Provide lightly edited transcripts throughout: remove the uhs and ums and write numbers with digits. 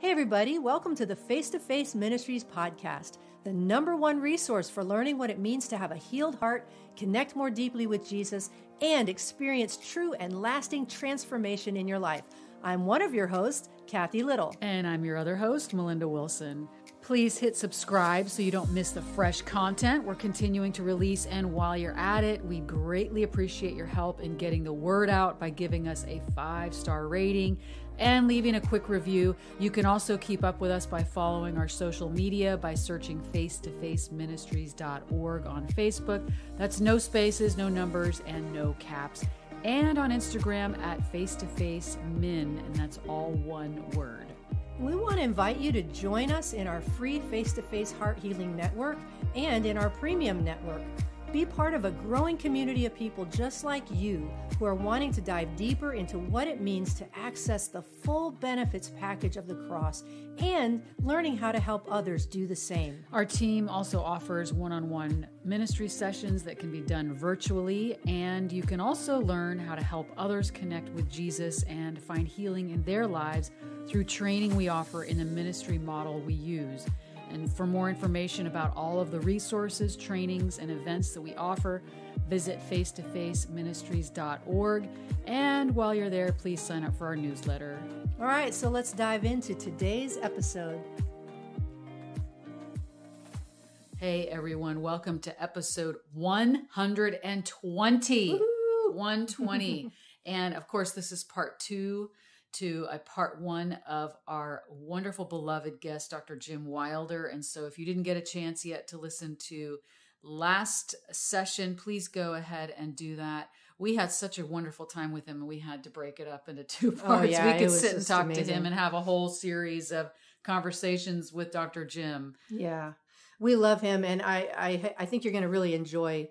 Hey everybody, welcome to the Face-to-Face Ministries podcast, the #1 resource for learning what it means to have a healed heart, connect more deeply with Jesus, and experience true and lasting transformation in your life. I'm one of your hosts, Kathy Little. And I'm your other host, Melinda Wilson. Please hit subscribe so you don't miss the fresh content we're continuing to release. And while you're at it, we greatly appreciate your help in getting the word out by giving us a 5-star rating and leaving a quick review. You can also keep up with us by following our social media by searching face-to-faceministries.org on Facebook. That's no spaces, no numbers, and no caps. And on Instagram at face-to-face-min, and that's all one word. We want to invite you to join us in our free face-to-face heart healing network and in our premium network. Be part of a growing community of people just like you who are wanting to dive deeper into what it means to access the full benefits package of the cross and learning how to help others do the same. Our team also offers one-on-one ministry sessions that can be done virtually, and you can also learn how to help others connect with Jesus and find healing in their lives through training we offer in the ministry model we use. And for more information about all of the resources, trainings, and events that we offer, visit face-to-faceministries.org. And while you're there, please sign up for our newsletter. All right, so let's dive into today's episode. Hey, everyone. Welcome to episode 120. Woo-hoo! 120. And, of course, this is part 2 to a part 1 of our wonderful beloved guest, Dr. Jim Wilder. And so if you didn't get a chance yet to listen to last session, please go ahead and do that. We had such a wonderful time with him, and we had to break it up into 2 parts. Yeah, we could sit and talk amazing to him and have a whole series of conversations with Dr. Jim. Yeah, we love him, and I think you're going to really enjoy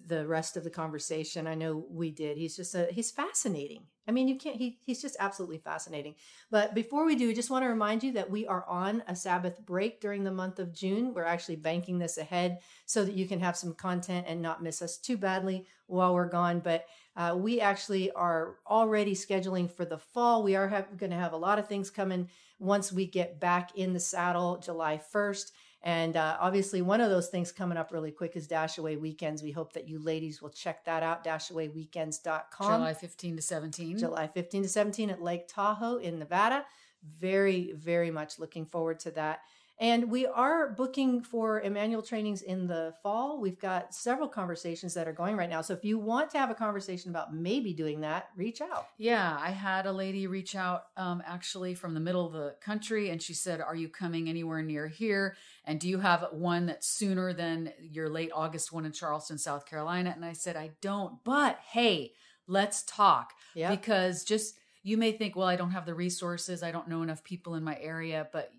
the rest of the conversation. I know we did. He's fascinating. I mean, he's just absolutely fascinating. But before we do, I just want to remind you that we are on a Sabbath break during the month of June. We're actually banking this ahead so that you can have some content and not miss us too badly while we're gone. But we actually are already scheduling for the fall. We are going to have a lot of things coming once we get back in the saddle July 1st. And obviously, one of those things coming up really quick is Dash Away Weekends. We hope that you ladies will check that out, dashawayweekends.com. July 15 to 17. July 15 to 17 at Lake Tahoe in Nevada. Very, very much looking forward to that. And we are booking for Emmanuel trainings in the fall. We've got several conversations that are going right now. So if you want to have a conversation about maybe doing that, reach out. Yeah, I had a lady reach out actually from the middle of the country, and she said, are you coming anywhere near here? And do you have one that's sooner than your late August one in Charleston, South Carolina? And I said, I don't, but hey, let's talk. Yep. Because just, you may think, well, I don't have the resources. I don't know enough people in my area, but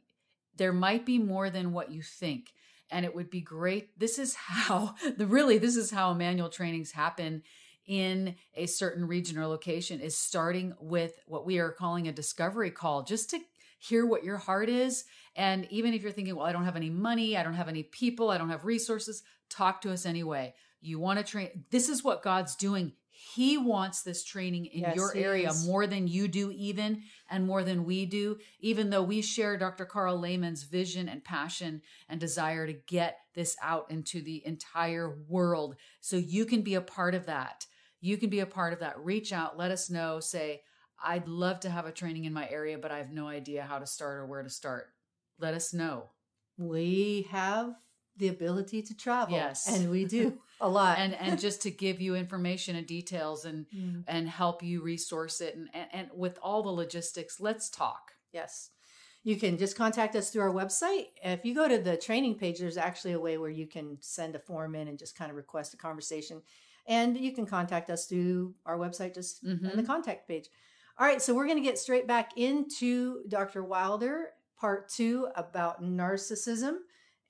there might be more than what you think. And it would be great. This is how Emmanuel trainings happen in a certain region or location, is starting with what we are calling a discovery call, just to hear what your heart is. And even if you're thinking, well, I don't have any money, I don't have any people, I don't have resources, talk to us anyway. You want to train. This is what God's doing. He wants this training in your area more than you do even, and more than we do, even though we share Dr. Carl Lehman's vision and passion and desire to get this out into the entire world. So you can be a part of that. You can be a part of that. Reach out, let us know, say, I'd love to have a training in my area, but I have no idea how to start or where to start. Let us know. We have the ability to travel. Yes. And we do a lot. and just to give you information and details and help you resource it. And with all the logistics, let's talk. Yes. You can just contact us through our website. If you go to the training page, there's actually a way where you can send a form in and just kind of request a conversation. And you can contact us through our website, just in the contact page. All right. So we're going to get straight back into Dr. Wilder, part 2 about narcissism.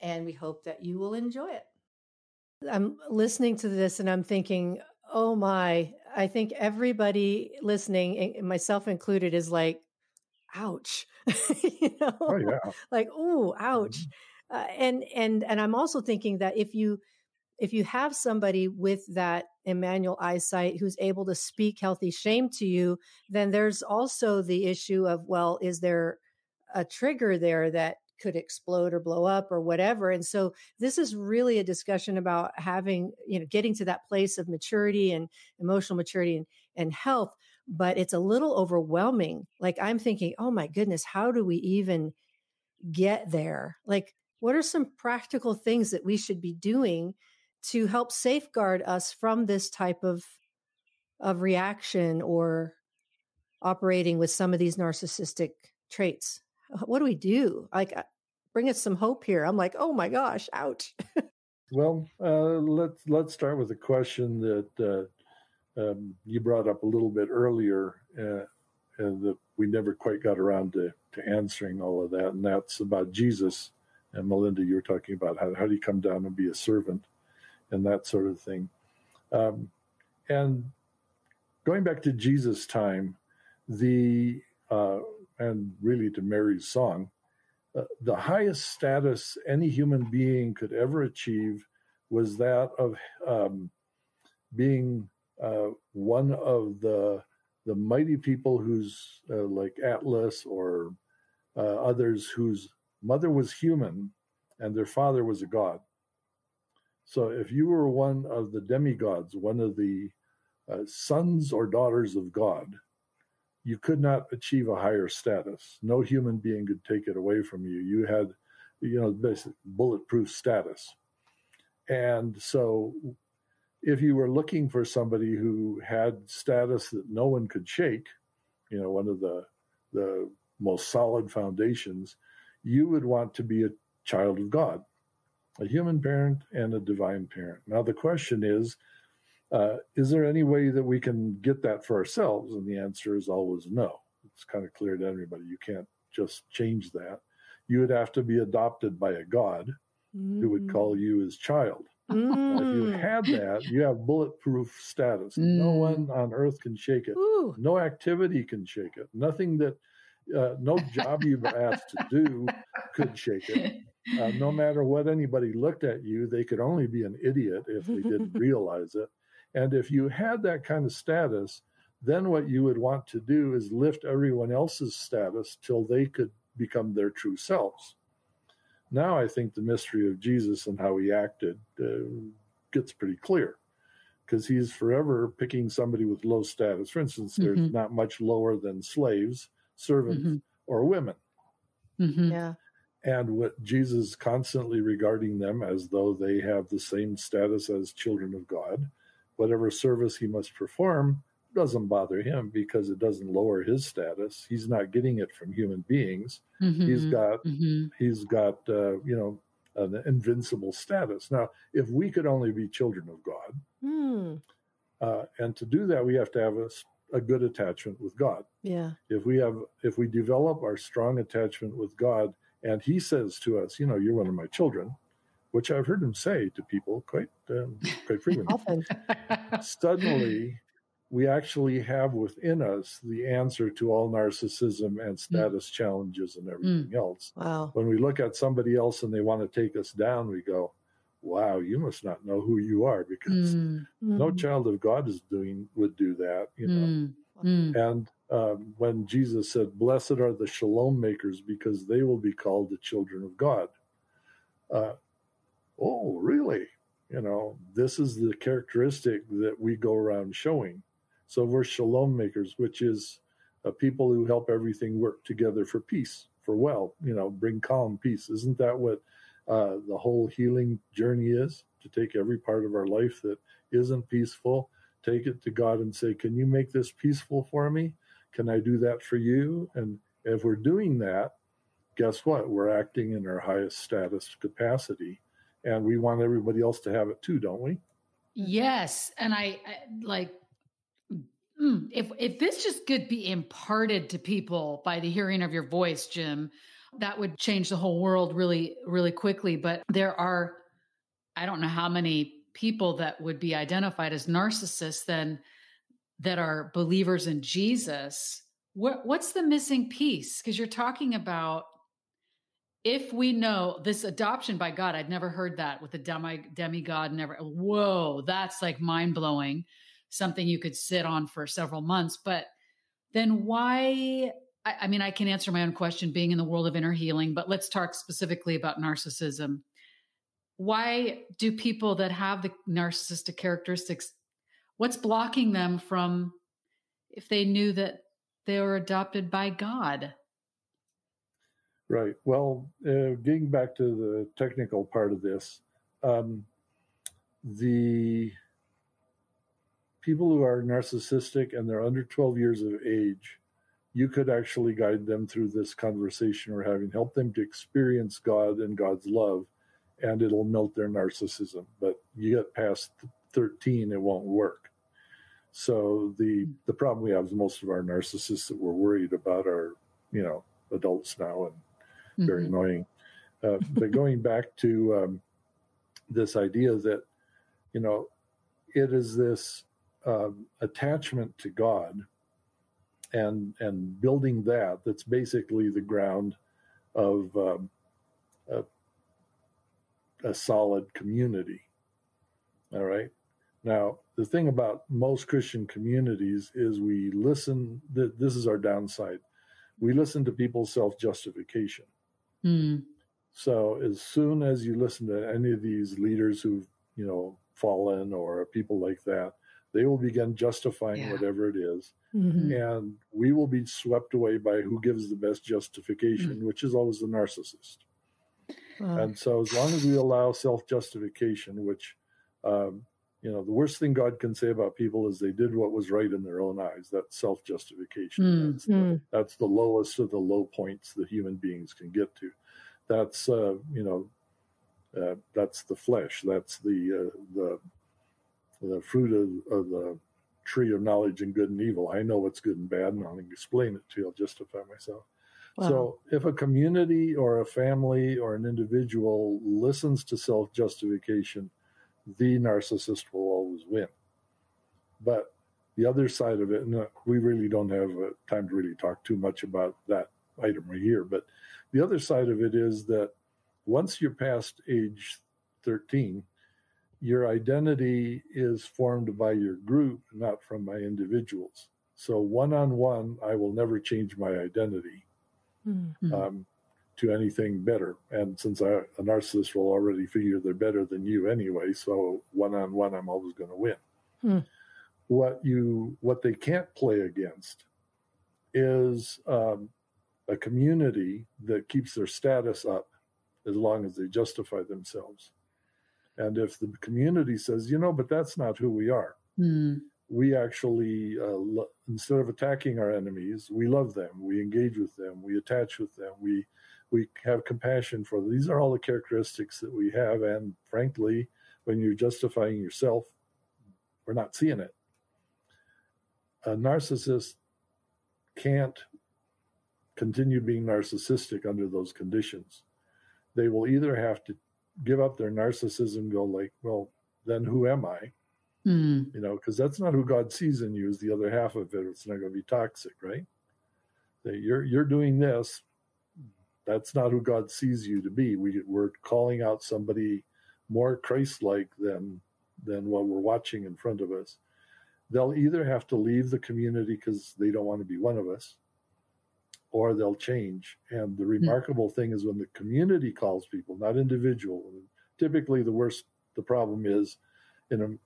And we hope that you will enjoy it. I'm listening to this and I'm thinking, oh my, I think everybody listening, myself included, is like, ouch, Oh, yeah. like, ooh, ouch. And I'm also thinking that if you have somebody with that Emmanuel eyesight who's able to speak healthy shame to you, then there's also the issue of, well, is there a trigger there that could explode or blow up or whatever. And so this is really a discussion about having, getting to that place of maturity and emotional maturity and health. But it's a little overwhelming. Like I'm thinking, oh my goodness, how do we even get there? Like, what are some practical things that we should be doing to help safeguard us from this type of reaction or operating with some of these narcissistic traits? What do we do? Like, bring us some hope here. I'm like, oh my gosh, ouch. Well, let's start with a question that you brought up a little bit earlier, and that we never quite got around to answering all of that, and that's about Jesus. And Melinda, you were talking about how do you come down and be a servant and that sort of thing. And going back to Jesus' time, and really to Mary's song, the highest status any human being could ever achieve was that of being one of the mighty people who's like Atlas or others whose mother was human and their father was a god. So if you were one of the demigods, one of the sons or daughters of God, you could not achieve a higher status. No human being could take it away from you. You had, basic bulletproof status. And so if you were looking for somebody who had status that no one could shake, one of the most solid foundations, you would want to be a child of God, a human parent and a divine parent. Now, the question is there any way that we can get that for ourselves? And the answer is always no. It's kind of clear to everybody. You can't just change that. You would have to be adopted by a God who would call you his child. Now, if you had that, you have bulletproof status. No one on earth can shake it. Ooh. No activity can shake it. Nothing that, no job you've asked to do could shake it. No matter what anybody looked at you, they could only be an idiot if they didn't realize it. And if you had that kind of status, then what you would want to do is lift everyone else's status till they could become their true selves. Now I think the mystery of Jesus and how he acted gets pretty clear, because he's forever picking somebody with low status. For instance, there's not much lower than slaves, servants, or women. Yeah. And what Jesus is constantly regarding them as though they have the same status as children of God. Whatever service he must perform doesn't bother him because it doesn't lower his status. He's not getting it from human beings. He's got an invincible status. Now, if we could only be children of God, and to do that, we have to have a good attachment with God. Yeah. If we develop our strong attachment with God, and he says to us, you're one of my children, which I've heard him say to people quite frequently. Often. Suddenly, we actually have within us the answer to all narcissism and status challenges and everything else. Wow. When we look at somebody else and they want to take us down, we go, wow, you must not know who you are, because no child of God would do that, And when Jesus said, blessed are the shalom makers, because they will be called the children of God. Oh, really? This is the characteristic that we go around showing. So we're shalom makers, which is people who help everything work together for peace, for bring calm, peace. Isn't that what the whole healing journey is? To take every part of our life that isn't peaceful, take it to God and say, can you make this peaceful for me? Can I do that for you? And if we're doing that, guess what? We're acting in our highest status capacity. And we want everybody else to have it too, don't we? Yes. And I like, if this just could be imparted to people by the hearing of your voice, Jim, that would change the whole world really, really quickly. But there are, I don't know how many people that would be identified as narcissists then that are believers in Jesus. What's the missing piece? Because you're talking about, if we know this adoption by God, I'd never heard that with a demigod, never. Whoa, that's like mind blowing. Something you could sit on for several months. But then why I mean, I can answer my own question being in the world of inner healing, but let's talk specifically about narcissism. Why do people that have the narcissistic characteristics, what's blocking them from, if they knew that they were adopted by God? Right. Well, getting back to the technical part of this, the people who are narcissistic and they're under 12 years of age, you could actually guide them through this conversation we're having, help them to experience God and God's love, and it'll melt their narcissism. But you get past 13, it won't work. So the problem we have is most of our narcissists that we're worried about are, adults now and very annoying. But going back to this idea that, it is this attachment to God and building that's basically the ground of a solid community. All right. Now, the thing about most Christian communities is we listen, this is our downside. We listen to people's self-justification. So as soon as you listen to any of these leaders who've, fallen or people like that, they will begin justifying whatever it is. And we will be swept away by who gives the best justification, which is always the narcissist. And so as long as we allow self-justification, which, the worst thing God can say about people is they did what was right in their own eyes. That's self-justification. That's the lowest of the low points that human beings can get to. That's, that's the flesh. That's the fruit of the tree of knowledge and good and evil. I know what's good and bad, and I'll explain it to you. I'll justify myself. Wow. So if a community or a family or an individual listens to self-justification, the narcissist will always win. But the other side of it, and we really don't have time to really talk too much about that item right here, but the other side of it is that once you're past age 13, your identity is formed by your group, not from my individuals. So one-on-one, I will never change my identity to anything better. And since a narcissist will already figure they're better than you anyway, so one-on-one, I'm always going to win. What they can't play against is a community that keeps their status up as long as they justify themselves. And if the community says, but that's not who we are, we actually, instead of attacking our enemies, we love them, we engage with them, we attach with them, we have compassion for them. These are all the characteristics that we have. And frankly, when you're justifying yourself, we're not seeing it. A narcissist can't continue being narcissistic under those conditions. They will either have to give up their narcissism, go like, well, then who am I? Because that's not who God sees in you, is the other half of it. It's not going to be toxic, right? That you're doing this. That's not who God sees you to be. We're calling out somebody more Christ-like than what we're watching in front of us. They'll either have to leave the community because they don't want to be one of us, or they'll change. And the remarkable thing is when the community calls people, not individual. Typically, the problem is in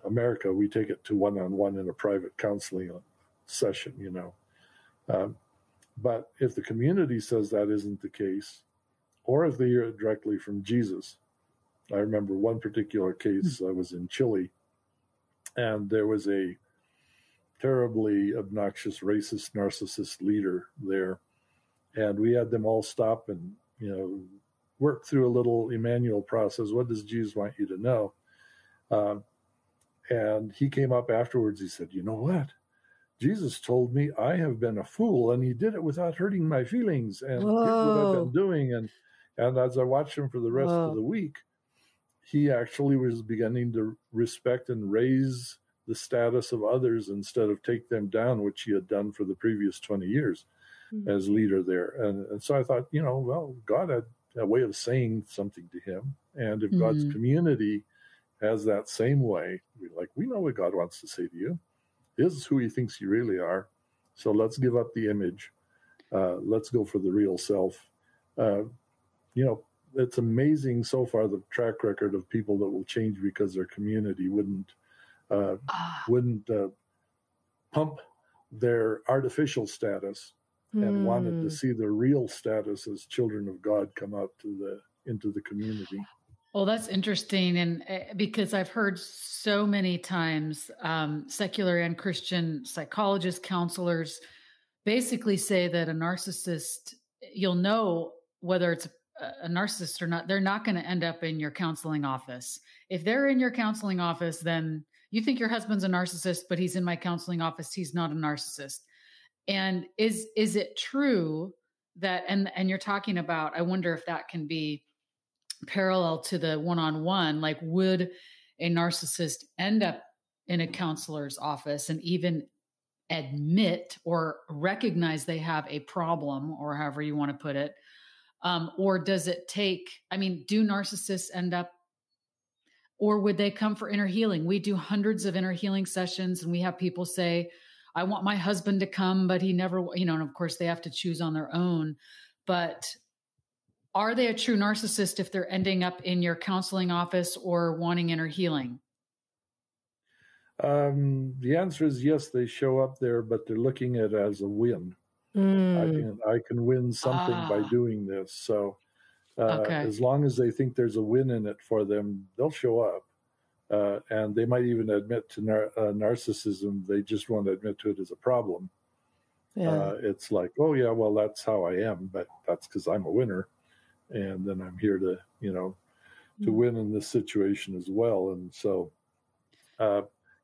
America, we take it to one-on-one in a private counseling session, But if the community says that isn't the case, or if they hear it directly from Jesus, I remember one particular case. I was in Chile, and there was a terribly obnoxious, racist, narcissist leader there. And we had them all stop and, work through a little Emmanuel process. What does Jesus want you to know? And he came up afterwards. He said, you know what? Jesus told me I have been a fool, and he did it without hurting my feelings. And look what I've been doing. And as I watched him for the rest of the week, he actually was beginning to respect and raise the status of others instead of take them down, which he had done for the previous 20 years as leader there. And so I thought, well, God had a way of saying something to him. And if God's community has that same way, we know what God wants to say to you. This is who he thinks you really are. So let's give up the image. Let's go for the real self. It's amazing so far, the track record of people that will change because their community wouldn't pump their artificial status and wanted to see their real status as children of God come out into the community. Well, that's interesting. And because I've heard so many times secular and Christian psychologists, counselors basically say that a narcissist, you'll know whether it's a narcissist or not, they're not going to end up in your counseling office. If they're in your counseling office, then you think your husband's a narcissist, but he's in my counseling office, he's not a narcissist. And is it true that, and you're talking about, I wonder if that can be parallel to the one-on-one, like would a narcissist end up in a counselor's office and even admit or recognize they have a problem, or however you want to put it? Or does it take, do narcissists end up, or would they come for inner healing? We do hundreds of inner healing sessions, and we have people say, I want my husband to come, but he never, and of course they have to choose on their own. But are they a true narcissist if they're ending up in your counseling office or wanting inner healing? The answer is yes, they show up there, but they're looking at it as a win. I can win something by doing this. So as long as they think there's a win in it for them, they'll show up. And they might even admit to narcissism. They just won't admit to it as a problem. Yeah. It's like, oh, yeah, well, that's how I am, but that's because I'm a winner. And then I'm here to, to win in this situation as well. And so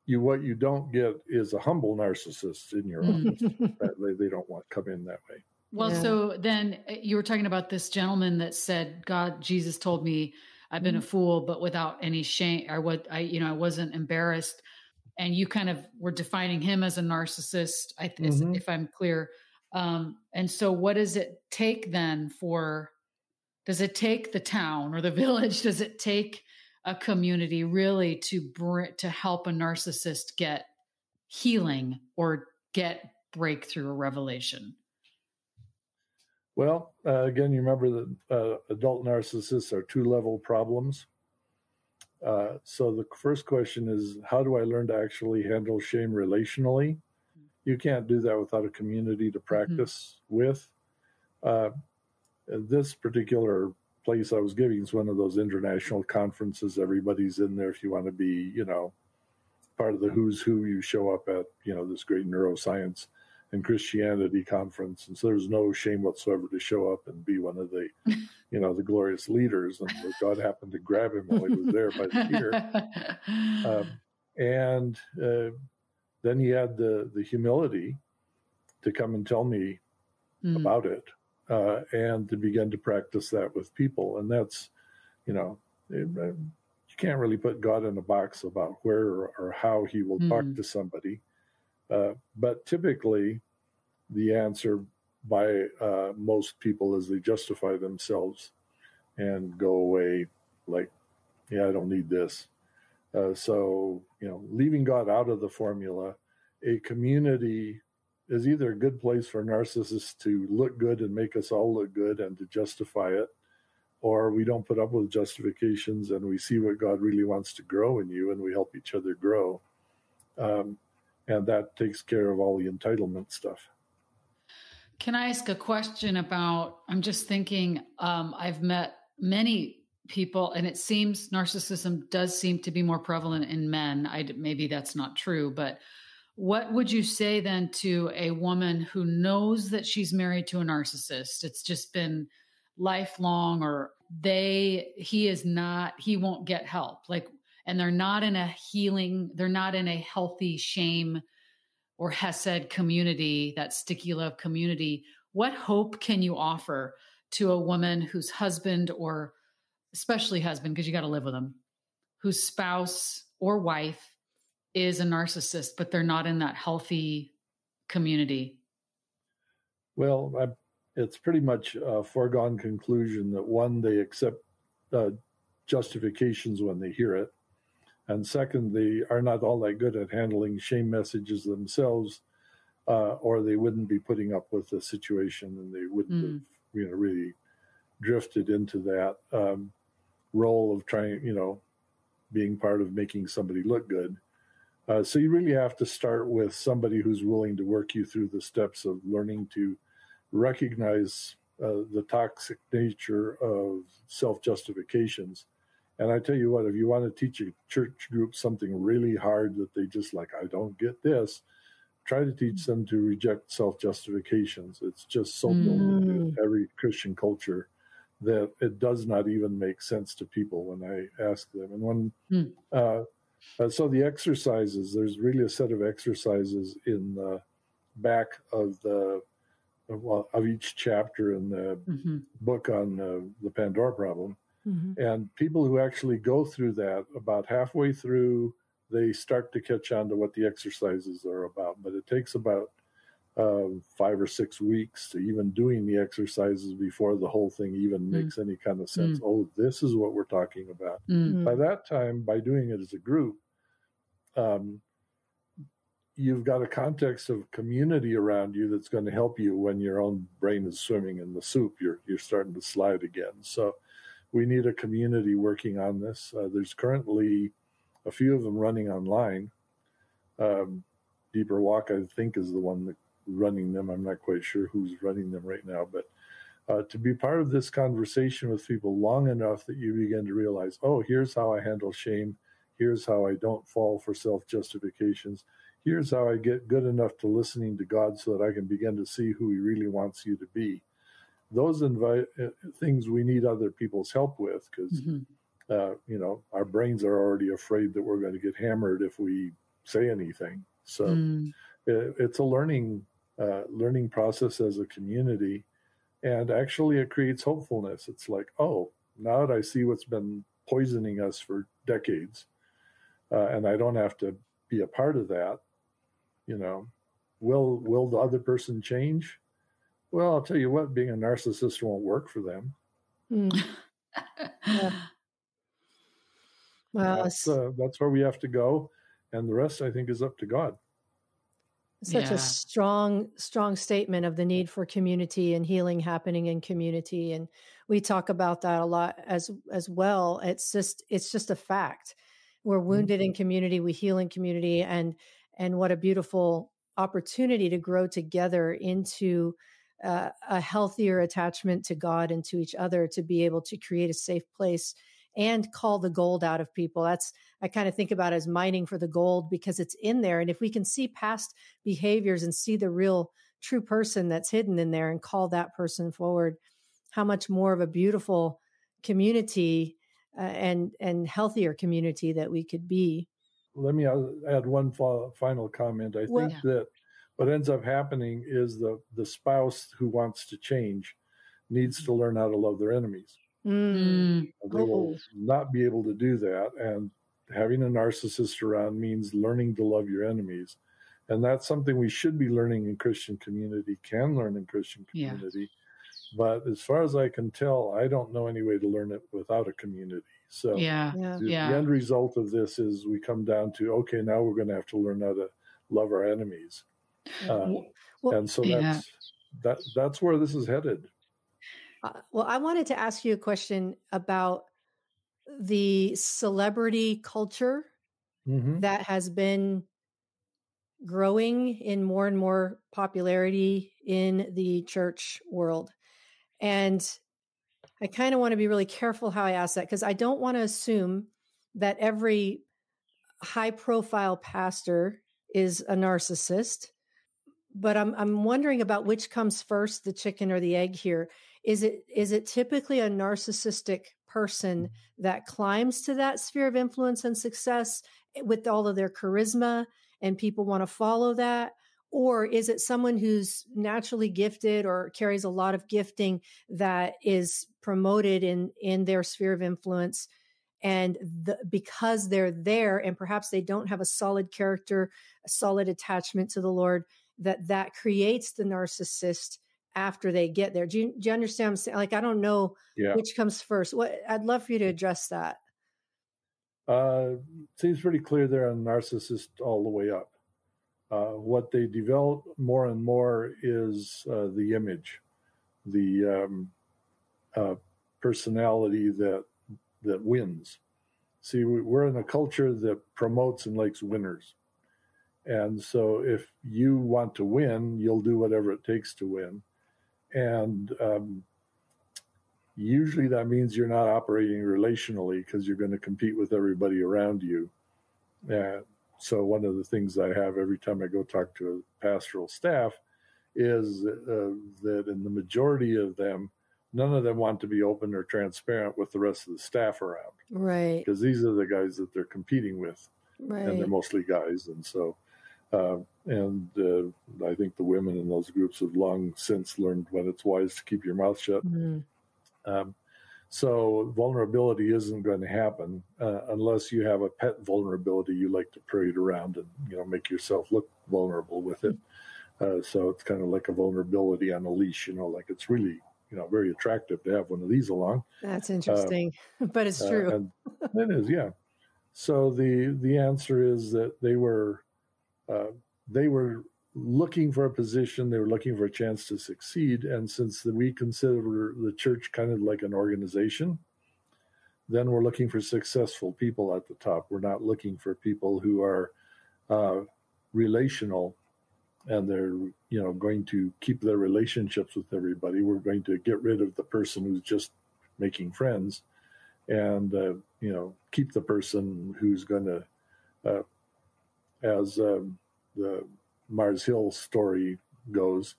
what you don't get is a humble narcissist in your office. They don't want to come in that way. Well, so then you were talking about this gentleman that said, Jesus told me I've been a fool, but without any shame, or I wasn't embarrassed. And you kind of were defining him as a narcissist, if I'm clear. And so what does it take then does it take the town or the village? Does it take a community really to help a narcissist get healing or get breakthrough or revelation? Well, again, you remember that adult narcissists are 2-level problems. So the first question is, how do I learn to actually handle shame relationally? You can't do that without a community to practice with. This particular place I was giving is one of those international conferences. Everybody's in there. If you want to be, part of the who's who, you show up at, this great neuroscience and Christianity conference. And so there's no shame whatsoever to show up and be one of the, the glorious leaders. And God happened to grab him while he was there by the ear. Then he had the humility to come and tell me about it. And to begin to practice that with people. And that's, you can't really put God in a box about where or how he will talk to somebody. But typically the answer by most people is they justify themselves and go away like, I don't need this. So, leaving God out of the formula, a community is either a good place for narcissists to look good and make us all look good and to justify it, or we don't put up with justifications and we see what God really wants to grow in you and we help each other grow. And that takes care of all the entitlement stuff. Can I ask a question about, I'm just thinking, I've met many people and it seems narcissism does seem to be more prevalent in men. Maybe that's not true, but what would you say then to a woman who knows that she's married to a narcissist? It's just been lifelong, or he won't get help. And they're not in a healthy shame or Hesed community, that sticky love community. What hope can you offer to a woman whose husband, or especially husband, because you got to live with them, whose spouse or wife is a narcissist, but they're not in that healthy community? Well, it's pretty much a foregone conclusion that one, they accept justifications when they hear it. And second, they are not all that good at handling shame messages themselves. or they wouldn't be putting up with the situation, and they wouldn't have, really drifted into that role of trying, being part of making somebody look good. So you really have to start with somebody who's willing to work you through the steps of learning to recognize the toxic nature of self-justifications. And I tell you what, if you want to teach a church group something really hard that they just like, I don't get this, try to teach them to reject self-justifications. It's just so built into every Christian culture that it does not even make sense to people when I ask them. And when so the exercises, there's really a set of exercises in the back of of each chapter in the book on the Pandora problem. And people who actually go through that, about halfway through, they start to catch on to what the exercises are about. But it takes about 5 or 6 weeks to even doing the exercises before the whole thing even makes any kind of sense. Oh, this is what we're talking about. By that time, by doing it as a group, you've got a context of community around you that's going to help you when your own brain is swimming in the soup. You're starting to slide again. So we need a community working on this. There's currently a few of them running online. Deeper Walk, I think, is the one that running them. I'm not quite sure who's running them right now, but to be part of this conversation with people long enough that you begin to realize, oh, here's how I handle shame. Here's how I don't fall for self-justifications. Here's how I get good enough to listening to God so that I can begin to see who he really wants you to be. Those things we need other people's help with, because, our brains are already afraid that we're going to get hammered if we say anything. So it's a learning process as a community. And actually it creates hopefulness. It's like, oh, now that I see what's been poisoning us for decades, and I don't have to be a part of that, will the other person change? Well, I'll tell you what, being a narcissist won't work for them. Yeah. Well, that's where we have to go. And the rest, I think, is up to God. Such a strong statement of the need for community and healing happening in community. And we talk about that a lot as well. It's just a fact. We're wounded in community, we heal in community, and what a beautiful opportunity to grow together into a healthier attachment to God and to each other, to be able to create a safe place and call the gold out of people. I kind of think about it as mining for the gold, because it's in there. And if we can see past behaviors and see the real true person that's hidden in there and call that person forward, how much more of a beautiful community and healthier community that we could be. Let me add one final comment. I think that what ends up happening is the spouse who wants to change needs to learn how to love their enemies. They will not be able to do that. And having a narcissist around means learning to love your enemies. And that's something we should be learning in Christian community, can learn in Christian community. But as far as I can tell, I don't know any way to learn it without a community. So the end result of this is we come down to, okay, now we're going to have to learn how to love our enemies. And so that's where this is headed. Well, I wanted to ask you a question about the celebrity culture that has been growing in more and more popularity in the church world. And I kind of want to be really careful how I ask that, because I don't want to assume that every high-profile pastor is a narcissist. But I'm wondering about which comes first, the chicken or the egg here. Is it typically a narcissistic person that climbs to that sphere of influence and success with all of their charisma and people want to follow that? Or is it someone who's naturally gifted or carries a lot of gifting that is promoted in their sphere of influence? And because they're there and perhaps they don't have a solid character, a solid attachment to the Lord, that creates the narcissist after they get there. Do you understand what I'm saying? Like, I don't know which comes first. I'd love for you to address that. Seems pretty clear they're a narcissist all the way up. what they develop more and more is the image, the personality that wins. See, we're in a culture that promotes and likes winners. And so if you want to win, you'll do whatever it takes to win. And usually that means you're not operating relationally because you're going to compete with everybody around you. So one of the things I have every time I go talk to a pastoral staff is that in the majority of them, none of them want to be open or transparent with the rest of the staff around. Right. Because these are the guys that they're competing with. Right. And they're mostly guys. And so, I think the women in those groups have long since learned when it's wise to keep your mouth shut. Mm-hmm. So vulnerability isn't going to happen unless you have a pet vulnerability you like to parade around and, make yourself look vulnerable with it. So it's kind of like a vulnerability on a leash, like it's really, very attractive to have one of these along. That's interesting, but it's true. And it is, yeah. So the answer is that they were looking for a position, they were looking for a chance to succeed. And since we consider the church kind of like an organization, then we're looking for successful people at the top. We're not looking for people who are relational and they're, going to keep their relationships with everybody. We're going to get rid of the person who's just making friends and, keep the person who's going to, as the Mars Hill story goes,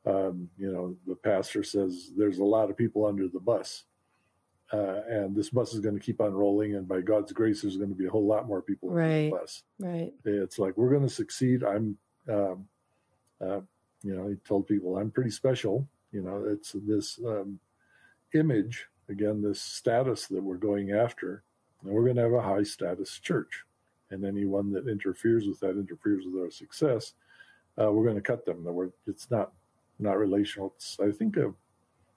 the pastor says there's a lot of people under the bus. And this bus is going to keep on rolling. And by God's grace, there's going to be a whole lot more people under the bus. Right. It's like, we're going to succeed. He told people, I'm pretty special. It's this image, again, this status that we're going after. And we're going to have a high status church. And anyone that interferes with our success, we're going to cut them. It's not relational. It's, I think,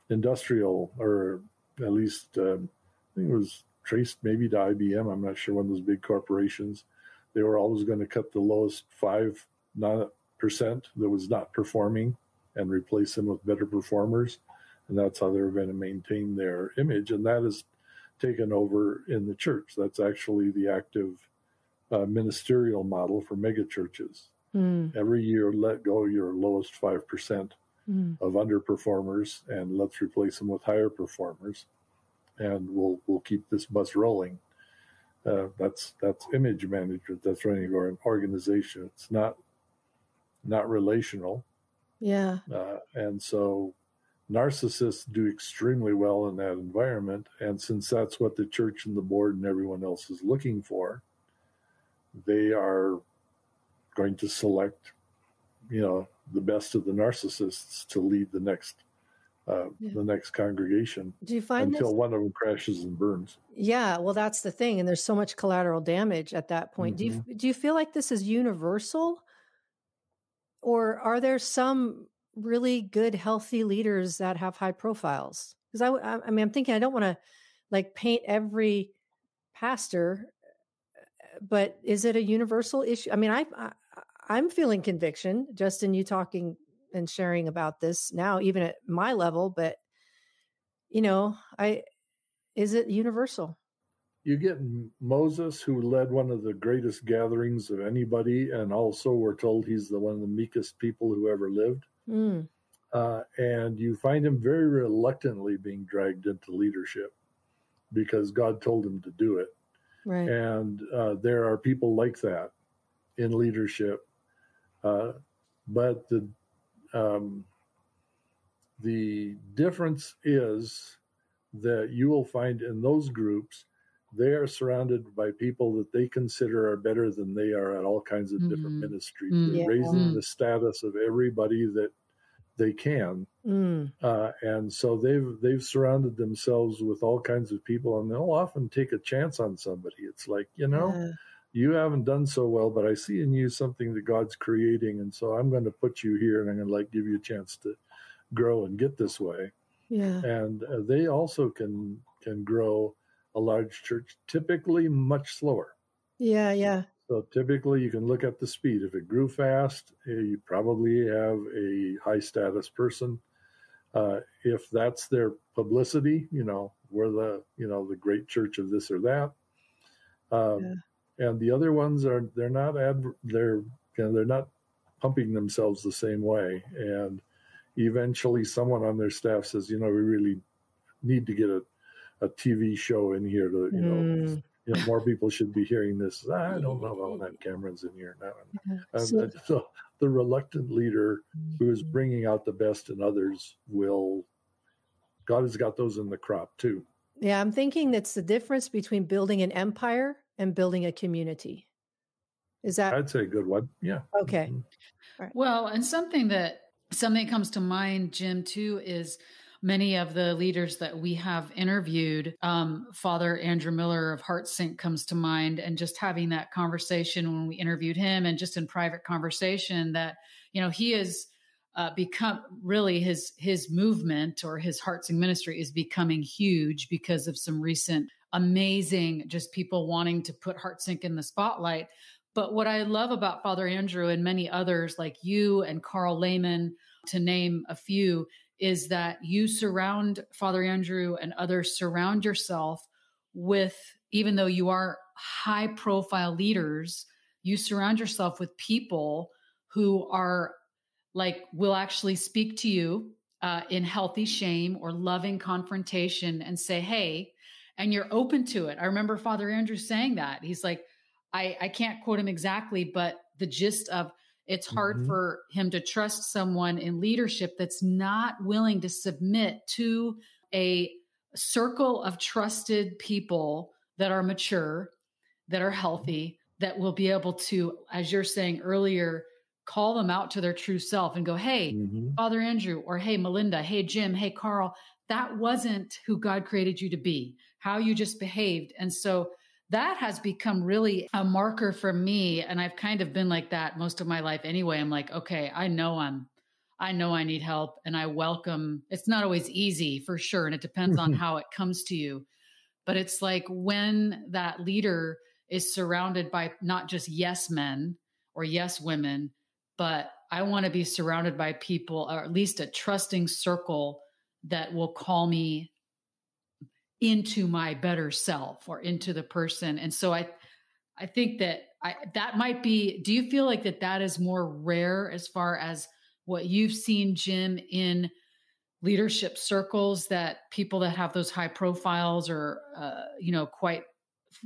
industrial, or at least I think it was traced maybe to IBM. I'm not sure, one of those big corporations. They were always going to cut the lowest 5% that was not performing and replace them with better performers. And that's how they were going to maintain their image. And that is taken over in the church. That's actually the active ministerial model for megachurches. Every year, let go your lowest 5% of underperformers, and let's replace them with higher performers, and we'll keep this bus rolling. That's image management. That's running an organization. It's not relational. Yeah. And so narcissists do extremely well in that environment, and since that's what the church and the board and everyone else is looking for, they are going to select, the best of the narcissists to lead the next congregation. Do you find until one of them crashes and burns? Yeah, well, that's the thing, and there's so much collateral damage at that point. Mm-hmm. Do you feel like this is universal, or are there some really good, healthy leaders that have high profiles? Because I'm thinking I don't want to paint every pastor. But is it a universal issue? I'm feeling conviction just in you talking and sharing about this now, even at my level. But is it universal? You get Moses, who led one of the greatest gatherings of anybody, and also we're told he's one of the meekest people who ever lived. And you find him very reluctantly being dragged into leadership because God told him to do it. Right. And there are people like that in leadership. But the difference is that you will find in those groups, they are surrounded by people that they consider are better than they are at all kinds of different ministries. They're raising the status of everybody that they can. And so they've surrounded themselves with all kinds of people, and they'll often take a chance on somebody. It's like, you haven't done so well, but I see in you something that God's creating, and so I'm going to put you here, and I'm going to give you a chance to grow and get this way. Yeah. And they also can grow a large church, typically much slower. Yeah. So typically you can look at the speed. If it grew fast, you probably have a high status person. If that's their publicity, we're the great church of this or that. And the other ones they're not pumping themselves the same way. And eventually someone on their staff says, we really need to get a TV show in here to, more people should be hearing this. I don't know about when that Cameron's in here now. So the reluctant leader who is bringing out the best in others God has got those in the crop too. Yeah, I'm thinking that's the difference between building an empire and building a community. Is that? I'd say a good one. Yeah. Okay. Mm-hmm. Right. Well, and something that comes to mind, Jim, too, is many of the leaders that we have interviewed. Father Andrew Miller of HeartSync comes to mind, and just having that conversation when we interviewed him, and just in private conversation that, he has become really his movement, or his HeartSync ministry is becoming huge because of some recent amazing just people wanting to put HeartSync in the spotlight. But what I love about Father Andrew and many others like you and Carl Lehman, to name a few, is that you surround, Father Andrew and others, surround yourself with, even though you are high profile leaders, you surround yourself with people who are will actually speak to you in healthy shame or loving confrontation and say, hey, and you're open to it. I remember Father Andrew saying that. He's like, I can't quote him exactly, but the gist of it's hard for him to trust someone in leadership that's not willing to submit to a circle of trusted people that are mature, that are healthy, that will be able to, as you're saying earlier, call them out to their true self and go, hey, Father Andrew, or hey, Melinda, hey, Jim, hey, Carl, that wasn't who God created you to be, how you just behaved. And so that has become really a marker for me. And I've kind of been like that most of my life anyway. I'm like, okay, I know I need help, and I welcome. It's not always easy, for sure. And it depends on how it comes to you. But it's like when that leader is surrounded by not just yes men or yes women, but I want to be surrounded by people, or at least a trusting circle that will call me into my better self or into the person. And so I think that that might be, do you feel like that is more rare as far as what you've seen, Jim, in leadership circles, that people that have those high profiles or, quite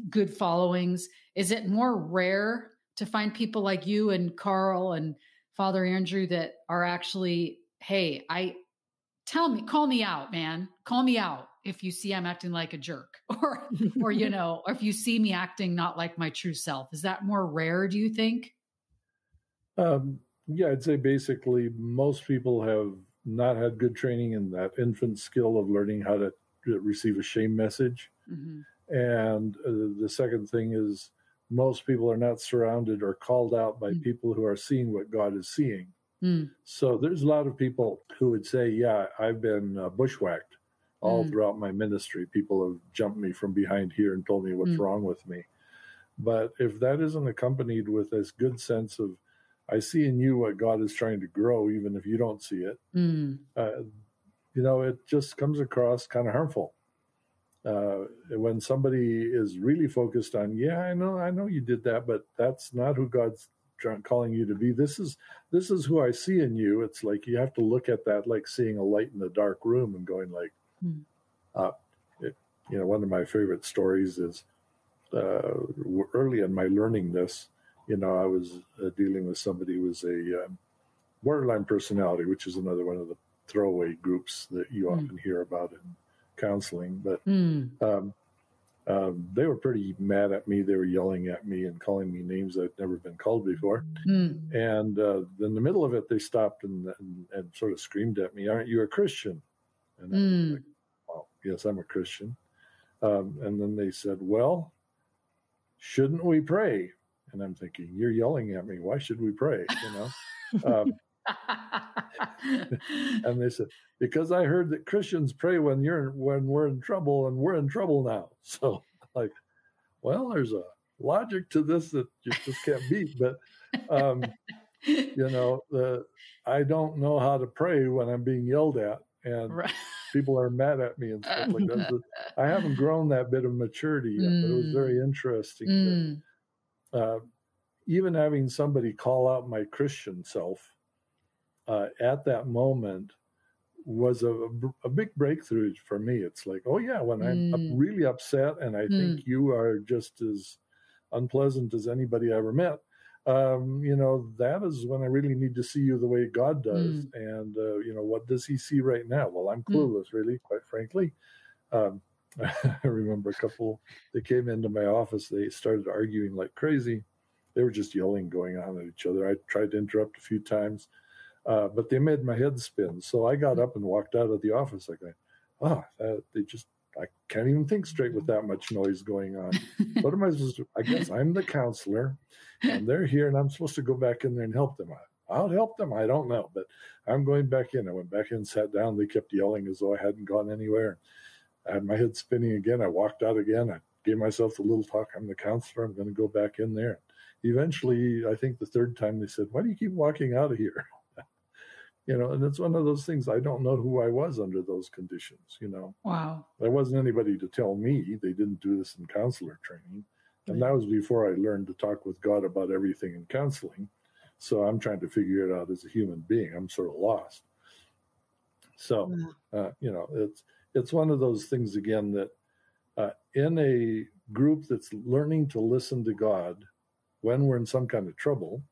good followings, is it more rare to find people like you and Carl and Father Andrew that are actually, hey, call me out, man, call me out if you see I'm acting like a jerk, or or if you see me acting not like my true self? Is that more rare, do you think? Yeah, I'd say basically most people have not had good training in that infant skill of learning how to receive a shame message. And the second thing is most people are not surrounded or called out by people who are seeing what God is seeing. So there's a lot of people who would say, yeah, I've been bushwhacked all throughout my ministry. People have jumped me from behind here and told me what's wrong with me. But if that isn't accompanied with this good sense of, I see in you what God is trying to grow, even if you don't see it, it just comes across kind of harmful. When somebody is really focused on, yeah, I know you did that, but that's not who God's calling you to be. This is who I see in you. It's like you have to look at that like seeing a light in a dark room and going like, one of my favorite stories is early in my learning this, I was dealing with somebody who was a borderline personality, which is another one of the throwaway groups that you often hear about in counseling. But they were pretty mad at me. They were yelling at me and calling me names I'd never been called before. And in the middle of it, they stopped and sort of screamed at me, "Aren't you a Christian?" And I was like, "Well, yes, I'm a Christian." And then they said, "Well, shouldn't we pray?" And I'm thinking, you're yelling at me. Why should we pray? And they said, because I heard that Christians pray when we're in trouble, and we're in trouble now. So like, well, there's logic to this that you just can't beat. But, I don't know how to pray when I'm being yelled at and Right. people are mad at me and stuff like that. So I haven't grown that bit of maturity yet, but it was very interesting that even having somebody call out my Christian self at that moment was a big breakthrough for me. It's like, oh yeah, when I'm really upset and I think you are just as unpleasant as anybody I ever met, that is when I really need to see you the way God does. And, what does he see right now? Well, I'm clueless, really, quite frankly. I remember a couple, they came into my office, they started arguing like crazy. They were just yelling, going on at each other. I tried to interrupt a few times, but they made my head spin. So I got up and walked out of the office like I can't even think straight with that much noise going on. What am I supposed to do? I guess I'm the counselor and they're here and I'm supposed to go back in there and help them. I'll help them. I don't know, but I'm going back in. I went back in, sat down. They kept yelling as though I hadn't gone anywhere. I had my head spinning again. I walked out again. I gave myself a little talk. I'm the counselor. I'm going to go back in there. Eventually, I think the third time they said, why do you keep walking out of here? And it's one of those things. I don't know who I was under those conditions, Wow. There wasn't anybody to tell me. They didn't do this in counselor training. And that was before I learned to talk with God about everything in counseling. So I'm trying to figure it out as a human being. I'm sort of lost. So, it's one of those things, again, that in a group that's learning to listen to God when we're in some kind of trouble,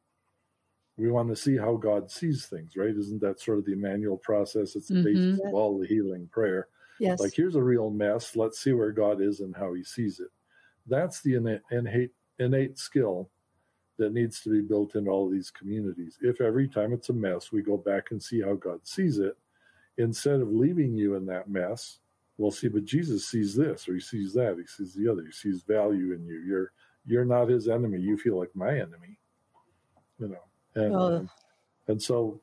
we want to see how God sees things, right? Isn't that sort of the Emmanuel process? It's the basis of all the healing prayer. Yes. Like, here's a real mess. Let's see where God is and how he sees it. That's the innate skill that needs to be built into all of these communities. If every time it's a mess, we go back and see how God sees it, instead of leaving you in that mess, we'll see, but Jesus sees this, or he sees that, he sees the other, he sees value in you. You're not his enemy. You feel like my enemy, And so,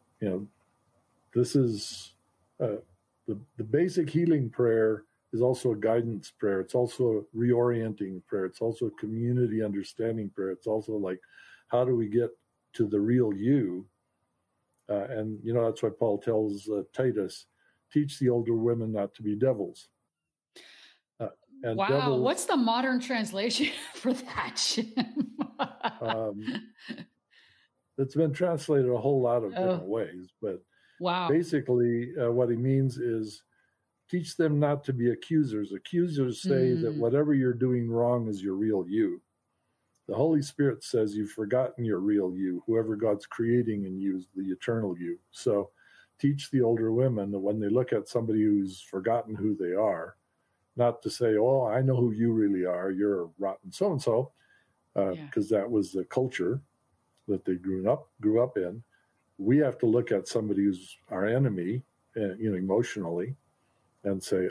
this is the basic healing prayer is also a guidance prayer. It's also a reorienting prayer. It's also a community understanding prayer. It's also like, how do we get to the real you? And, that's why Paul tells Titus, teach the older women not to be devils. And wow, devils, what's the modern translation for that, Jim? It's been translated a whole lot of different ways, but basically what he means is teach them not to be accusers. Accusers say that whatever you're doing wrong is your real you. The Holy Spirit says you've forgotten your real you. Whoever God's creating in you is the eternal you. So teach the older women that when they look at somebody who's forgotten who they are, not to say, oh, I know who you really are. You're a rotten so-and-so, because that was the culture that they grew up in. We have to look at somebody who's our enemy, emotionally, and say,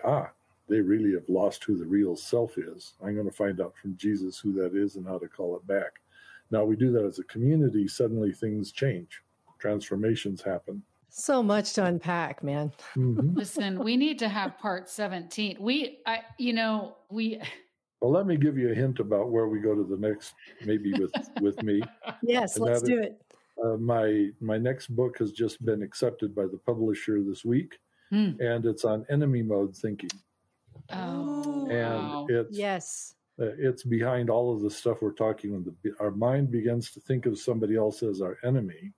they really have lost who the real self is. I'm going to find out from Jesus who that is and how to call it back. Now, we do that as a community. Suddenly things change. Transformations happen. So much to unpack, man. Listen, we need to have part 17. Well, let me give you a hint about where we go to the next, maybe with me. Yes, let's do it. My next book has just been accepted by the publisher this week, and it's on enemy mode thinking. Oh, and it's behind all of the stuff we're talking about. Our mind begins to think of somebody else as our enemy.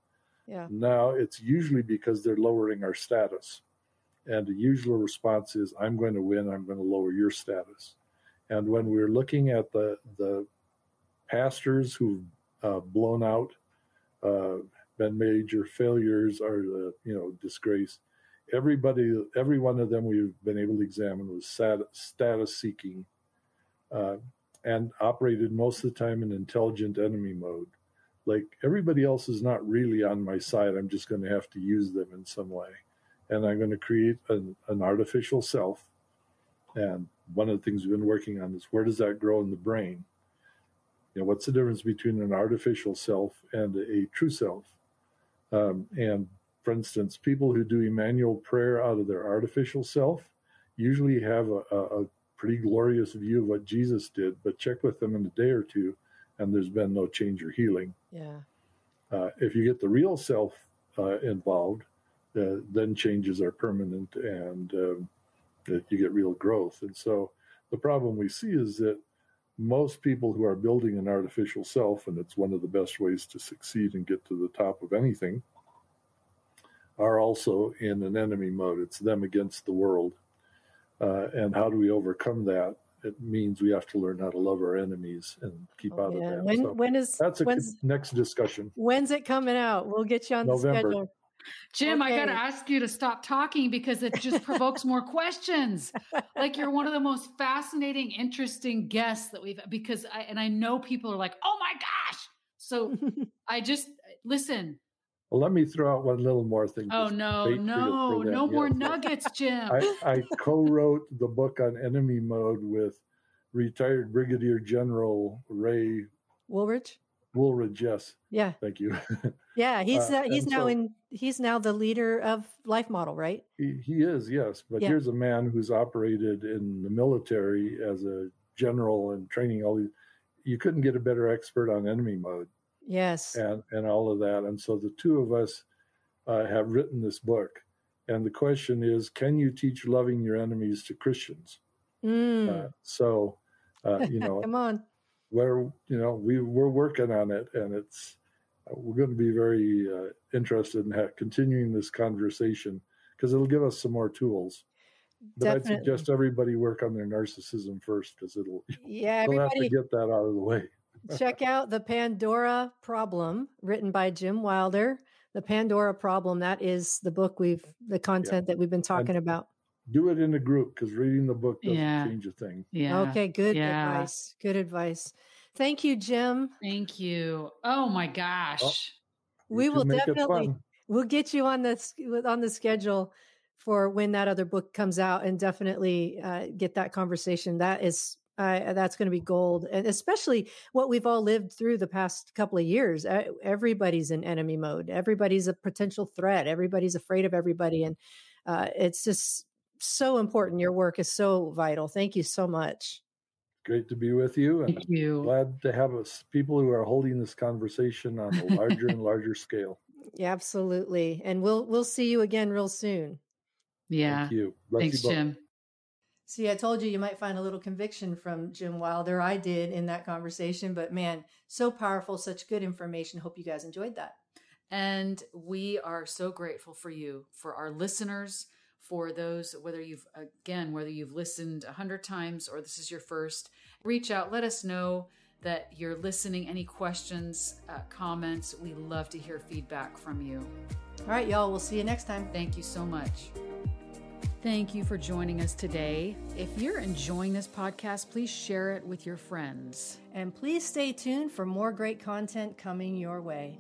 Yeah. Now it's usually because they're lowering our status, and the usual response is, "I'm going to win. I'm going to lower your status." And when we're looking at the pastors who've blown out, been major failures, or disgrace, every one of them we've been able to examine was status seeking, and operated most of the time in intelligent enemy mode. Like, everybody else is not really on my side. I'm just going to have to use them in some way, and I'm going to create an artificial self. And one of the things we've been working on is, where does that grow in the brain? What's the difference between an artificial self and a true self? And for instance, people who do Emmanuel prayer out of their artificial self usually have a pretty glorious view of what Jesus did, but check with them in a day or two, and there's been no change or healing. Yeah. If you get the real self involved, then changes are permanent, and you get real growth. And so the problem we see is that most people who are building an artificial self, and it's one of the best ways to succeed and get to the top of anything, are also in an enemy mode. It's them against the world. And how do we overcome that? It means we have to learn how to love our enemies and keep out of that. That's next discussion. When's it coming out? We'll get you on the schedule. Jim, okay. I got to ask you to stop talking because it just provokes more questions. Like, you're one of the most fascinating, interesting guests that we've, because I know people are like, oh my gosh. So listen. Well, let me throw out one little more thing. Oh, no more nuggets, Jim. I co-wrote the book on enemy mode with retired Brigadier General Ray Woolridge, yes. Yeah. Thank you. Yeah, he's now the leader of Life Model, right? He is, yes. But here's a man who's operated in the military as a general and training all these. You couldn't get a better expert on enemy mode. Yes. And all of that. And so the two of us have written this book. And the question is, can you teach loving your enemies to Christians? Come on. We're working on it, and we're going to be very interested in continuing this conversation because it'll give us some more tools. But Definitely. I'd suggest everybody work on their narcissism first because they'll have to get that out of the way. Check out The Pandora Problem, written by Jim Wilder. The Pandora Problem, that is the book the content that we've been talking about. Do it in a group because reading the book doesn't change a thing. Yeah. Okay, good advice. Good advice. Thank you, Jim. Thank you. Oh my gosh. We will definitely, we'll get you on the schedule for when that other book comes out, and definitely get that conversation. That's going to be gold. And especially what we've all lived through the past couple of years. Everybody's in enemy mode. Everybody's a potential threat. Everybody's afraid of everybody. And it's just so important. Your work is so vital. Thank you so much. Great to be with you. And thank you. Glad to have people who are holding this conversation on a larger and larger scale. Yeah, absolutely. And we'll see you again real soon. Yeah. Thank you. Thanks, Jim. See, I told you might find a little conviction from Jim Wilder. I did in that conversation, but man, so powerful, such good information. Hope you guys enjoyed that. And we are so grateful for you, for our listeners, for those, whether you've listened 100 times or this is your first, reach out. Let us know that you're listening. Any questions, comments, we love to hear feedback from you. All right, y'all, we'll see you next time. Thank you so much. Thank you for joining us today. If you're enjoying this podcast, please share it with your friends. And please stay tuned for more great content coming your way.